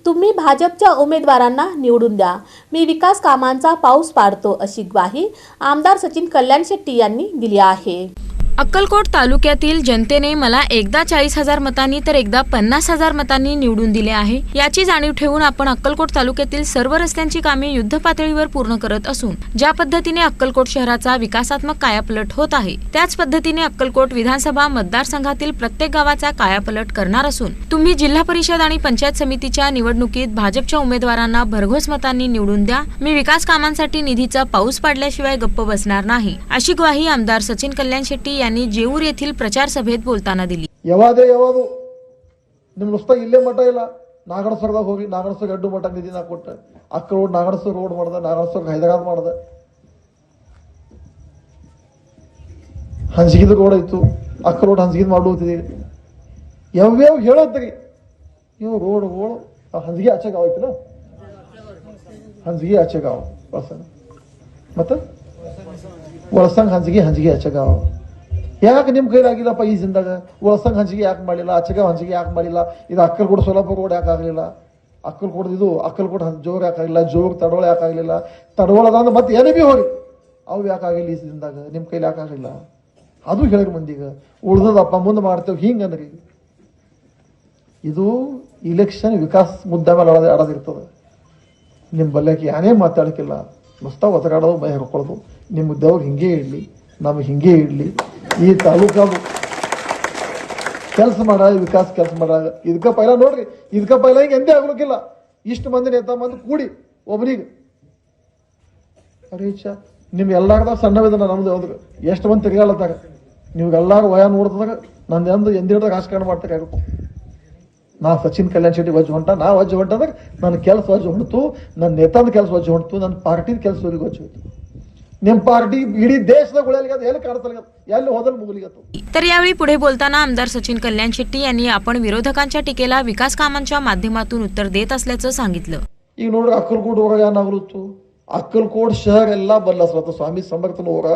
तुम्ही भाजपच्या उमेदवारांना निवडून द्या, मी विकास कामांचा पाऊस पाडतो, अशी ग्वाही आमदार सचिन कल्याण शेट्टी यांनी दिली आहे। अक्कलकोट तालुक्यातील जनतेने मला एकदा 40,000 मतांनी तर एकदा 50,000 मतांनी निवडून दिले आहे। याची जाणीव ठेवून आपण अक्कलकोट तालुक्यातील सर्व रस्त्यांची कामे युद्धपातळीवर पूर्ण करत असून ज्या पद्धतीने अक्कलकोट शहराचा विकासात्मक कायापालट होत आहे, त्याच पद्धतीने अक्कलकोट विधानसभा मतदारसंघातील प्रत्येक गावाचा कायापालट करणार असून तुम्ही जिल्हा परिषद आणि पंचायत समितीच्या निवडणुकीत भाजपच्या उमेदवारांना भरघोस मतांनी निवडून द्या, मी विकास कामांसाठी निधीचा पाऊस पाडल्याशिवाय गप्प बसणार नाही, अशी ग्वाही आमदार सचिन कल्याण शेट्टी यांनी जेऊर येथील प्रचार सभेत बोलताना दिली। ಯಾವುದು ನಿಮ್ಮ ನುಸ್ತ ಇಲ್ಲೇ ಮಠ ಇಲ್ಲ, ನಾಗಣಸರ್ದಾಗ ಹೋಗಿ ನಾಗಣಸರ್ ಗಡ್ಡು ಮಠ ನಿಧಿನ ಕೊಟ್ಟ, ಅಕ್ಕಲೋಡ್ ನಾಗಣಸರ್ ರೋಡ್ ಮಾಡ್ದ, ನಾಗಣಸರ್ ಹೈದರಾಬಾದ್ ಮಾಡ್ದ, ಹಂಸಗಿದ ರೋಡ್ ಇತ್ತು, ಅಕ್ಕಲೋಡ್ ಹಂಸಗಿದ್ ಮಾಡ್ಲೋತಿದೆ, ಯಾವ್ಯಾವ ಹೇಳೋದ್ರಿ ಇವು ರೋಡ್ಗಳು ಹಂಸಗಿ ಆಚೆ ಗಾವ್ ಐತಿಲ್ಲ, ಹಂಸಗಿ ಆಚೆ ಗಾವ್ ಬಳಸಂಗ ಮತ್ತೆ ಒಳಸಂಗ ಹಂಸಗಿ ಆಚೆ ಗಾವ್ ಯಾಕೆ ನಿಮ್ಮ ಕೈಲಾಗಿಲ್ಲಪ್ಪ ಈ ಜಿಂದಾಗ? ಒಳಸಂಗ ಹಂಚಿಗೆ ಯಾಕೆ ಮಾಡಲಿಲ್ಲ, ಆಚೆಗಾವ್ ಹಂಚಿಗೆ ಯಾಕೆ ಮಾಡಲಿಲ್ಲ? ಇದು ಅಕ್ಕಲಕೋಟ್ ಸೋಲಾಪುರ ರೋಡ್ ಯಾಕೆ ಆಗಲಿಲ್ಲ? ಅಕ್ಕಲಕೋಟ್ ಜೋರ್ ಯಾಕೆ ಆಗಲಿಲ್ಲ? ಜೋರ್ ತಡೋಳ ಯಾಕೆ ಆಗಲಿಲ್ಲ? ತಡೋಳದಂದ್ರೆ ಮತ್ತೆ ಏನೇ ಬಿ ಹೋಗಿ ಅವು ಯಾಕೆ ಆಗಿಲ್ಲ ಈ ಜಿಂದಾಗ? ನಿಮ್ಮ ಕೈಲಿ ಯಾಕೆ ಆಗಲಿಲ್ಲ? ಅದು ಹೇಳಿರಿ ಮಂದಿಗೆ ಉಳ್ದದಪ್ಪ ಮುಂದೆ ಮಾಡ್ತೇವೆ ಹಿಂಗಂದ್ರಿ. ಇದು ಇಲೆಕ್ಷನ್ ವಿಕಾಸ್ ಮುದ್ದೆ ಮೇಲೆ ಆಡೋದಿರ್ತದೆ. ನಿಮ್ಮ ಬಲ್ಯಕ್ಕೆ ಏನೇ ಮಾತಾಡಕ್ಕಿಲ್ಲ, ಮಸ್ತ ಒತ್ತಡಾಡೋದು, ಭಯ ಹಾಕೊಳ್ಳೋದು. ನಿಮ್ಮ ಉದ್ಯೋಗ ಹಿಂಗೆ ಇಡಲಿ, ನಮಗೆ ಹಿಂಗೆ ಇಡಲಿ. ಈ ತಾಲೂಕಾದು ಕೆಲಸ ಮಾಡ, ವಿಕಾಸ್ ಕೆಲಸ ಮಾಡ. ಇದಕ್ಕೆ ಪೈಲ ನೋಡ್ರಿ, ಇದಕ್ಕೆ ಪೈಲ ಹಿಂಗೆ ಎಂದೇ ಆಗ್ಲಿಕ್ಕಿಲ್ಲ. ಇಷ್ಟು ಮಂದಿ ನೇತಾ ಮಂದಿ ಕೂಡಿ ಒಬ್ಬನಿಗೆ ಅರೀಚ ನಿಮ್ ಎಲ್ಲಾರ್ದ ಸಣ್ಣವಿದ ನಮ್ದು ಹೋದ್ರೆ ಎಷ್ಟು ಮಂದಿ ತಿರ್ಗಾಲತ್ತಾಗ ನೀವೆಲ್ಲಾರು ವಯ ನೋಡ್ತದಾಗ ನಂದು ಎಂದಿಡ್ದಾಗ ರಾಜಕಾರಣ ಮಾಡ್ತಾ ನಾ ಸಚಿನ್ ಕಲ್ಯಾಣ್ ಶೆಟ್ಟಿ ವಜ್ಜು ಹೊಂಟ, ನಾ ವಜ್ಜು ಹೊಂಟದಾಗ ನನ್ನ ಕೆಲಸ ವಜ್ಜು ಹೊಂಟು, ನನ್ನ ನೇತಾದ ಕೆಲಸ ವಜ್ಜು ಹೊಂಟು, ನನ್ನ ಪಾರ್ಟಿದ ಕೆಲಸ ವಜ್ಜು ಹೊಂಟು. ನಿಮ್ಮ ಪಾರ್ಟಿ ಇಡೀ ದೇಶದ ಗುಳೆಯಲಿಗत ಎಲ್ಲಿ ಕಾಣतलगत ಎಲ್ಲಿ ಹೋದल मुगलिगत। तर यावेळी पुढे बोलताना आमदार सचिन कल्याण शेट्टी यांनी आपण विरोधकांच्या टीकेला विकास कामांच्या माध्यमातून उत्तर देत असल्याचं सांगितलं। ಈಗ ನೋಡ್ರಿ ಅಕ್ಕಲಕೋಟ್ ಊರಾಗ ಏನಾಗ್ಲತ್ತು, ಅಕ್ಕಲಕೋಟ್ ಶಹರ ಎಲ್ಲ ಬದಲಾಸ್ಲತ್ತ. ಸ್ವಾಮಿ ಸಮರ್ಥನ ಊರ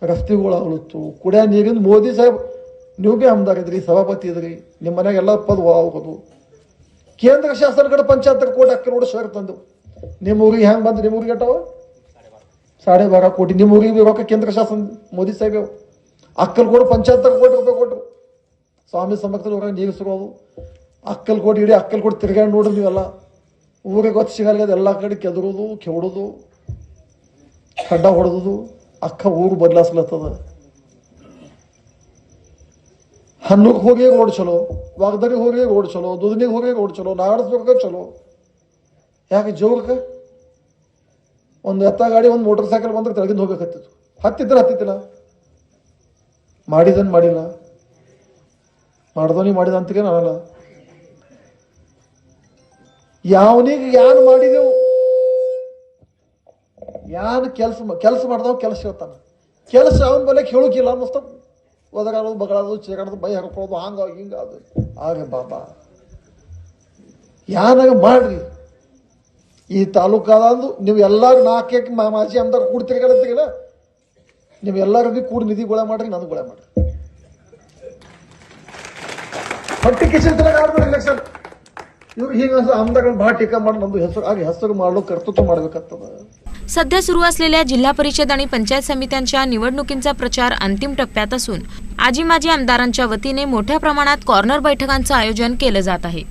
ರಸ್ತೆಗಳು ಆಗ್ಲತ್ತು, ಕುಡಿಯ ನೀರಿನ ಮೋದಿ ಸಾಹೇಬ್ ನೀವು ಬಿ ಆಮದಾರ್ ಇದ್ರಿ, ಸಭಾಪತಿ ಇದ್ರಿ, ನಿಮ್ಮ ಮನ್ಯಾಗ ಎಲ್ಲ ಪದ ಹೋಗೋದು. ಕೇಂದ್ರ ಶಾಸನ ಕಡೆ 75 ಕೋಟಿ ಅಕ್ಕಲಕೋಟ್ ಶಹರ ತಂದು ನಿಮ್ಮ ಊರಿಗೆ ಹೆಂಗ್ ಬಂದು ನಿಮ್ಮ ಊರಿಗೆ ಅಟ್ಟವ 12.5 ಕೋಟಿ ನಿಮ್ಮ ಊರಿಗೆ ರೊಕ್ಕ ಕೇಂದ್ರ ಶಾಸನ ಮೋದಿ ಸಾಹೇಬ್ ಅಕ್ಕಲಕೋಟ್ 75 ಕೋಟಿ ರೂಪಾಯಿ ಕೊಟ್ಟರು. ಸ್ವಾಮಿ ಸಮರ್ಥನ ಊರಾಗ ನೀರು ಸಿಗೋದು. ಅಕ್ಕಲಕೋಟ್ ಇಡೀ ಅಕ್ಕಲಕೋಟ್ ತಿರ್ಗಾಡಿ ನೋಡ್ರಿ ನೀವೆಲ್ಲ, ಊರಿಗೆ ಗೊತ್ತು ಸಿಗಲ್ಲ, ಎಲ್ಲ ಕಡೆ ಕೆದರೋದು, ಕೆವಡೋದು, ಖಡ್ಡ ಹೊಡೆದು ಅಕ್ಕ ಊರು ಬದಲಾಸ್ಲತ್ತದ. ಹನ್ನೂಕ್ ಹೋಗಿ ರೋಡ್ ಚಲೋ, ವಾಗದರಿಗೆ ಹೋಗಿ ರೋಡ್ ಚಲೋ, ದುಧನಿಗೆ ಹೋಗಿ ರೋಡ್ ಚಲೋ, ನಾಗಡಿಸ್ಬೇಕು ಚಲೋ. ಯಾಕೆ ಜೋಗಕ್ಕೆ ಒಂದು ಎತ್ತ ಗಾಡಿ ಒಂದು ಮೋಟರ್ ಸೈಕಲ್ ಬಂದ್ರೆ ತೆಳಗಿಂದ ಹೋಗ್ಬೇಕತ್ತಿತ್ತು, ಹತ್ತಿತ್ತಿಲ್ಲ, ಮಾಡಿದನ್ ಮಾಡಿಲ್ಲ, ಮಾಡ್ದವನಿ ಮಾಡಿದ ಅಂತಗೆ ನಾನಲ್ಲ. ಯಾವನಿಗೆ ಯಾನ್ ಮಾಡಿದೆವು, ಯಾನ್ ಕೆಲಸ ಮಾಡ್ದವ ಕೆಲಸ ಹೇಳ್ತಾನ, ಕೆಲಸ ಅವನ ಬಲೆ ಕೇಳೋಕಿಲ್ಲ, ಮಸ್ತ ಒದಗಾಡೋದು, ಬಗಳಾಡೋದು, ಚೇಗಾಡೋದು, ಬೈ ಹಾಕೊಳ್ಳೋದು, ಹಂಗ ಹಿಂಗಾದು ಆಗ ಬಾಬಾ ಯಾನಾಗ ಮಾಡ್ರಿ. ಈ ತಾಲೂಕಾದಂದು ನೀವು ಎಲ್ಲಾರು 4 ಮಾಜಿ ಆಮದಾರ ಕೂಡಿ ತಿರ್ಗಾಡತ್ತೀಗಲ್ಲ, ನೀವು ಎಲ್ಲಾರು ಬಿ ಕೂಡಿ ನಿಧಿ ಗೊಳೆ ಮಾಡ್ರಿ, ನಾನು ಗೊಳೆ ಮಾಡ್ರಿ. ಹೊಟ್ಟಿ ಕಿಶನ್ ಆಡ್ಬೇಡಿ ಎಲೆಕ್ಷನ್. ಇವ್ರು ಹಿಂಗ ಆಮದಾರಗಳು ಭಾಳ ಟೀಕಾ ಮಾಡಿ ನಮ್ದು ಹೆಸರು ಮಾಡಲು ಕರ್ತೃತ್ವ ಮಾಡ್ಬೇಕಾಗ್ತದ. सध्या सुरू असलेल्या जिल्हा परिषद आणि पंचायत समित्यांच्या निवडणुकींचा प्रचार अंतिम टप्प्यात असून आजी माजी आमदारांच्या वतीने मोठ्या प्रमाणात कॉर्नर बैठकांचं आयोजन केलं जात आहे।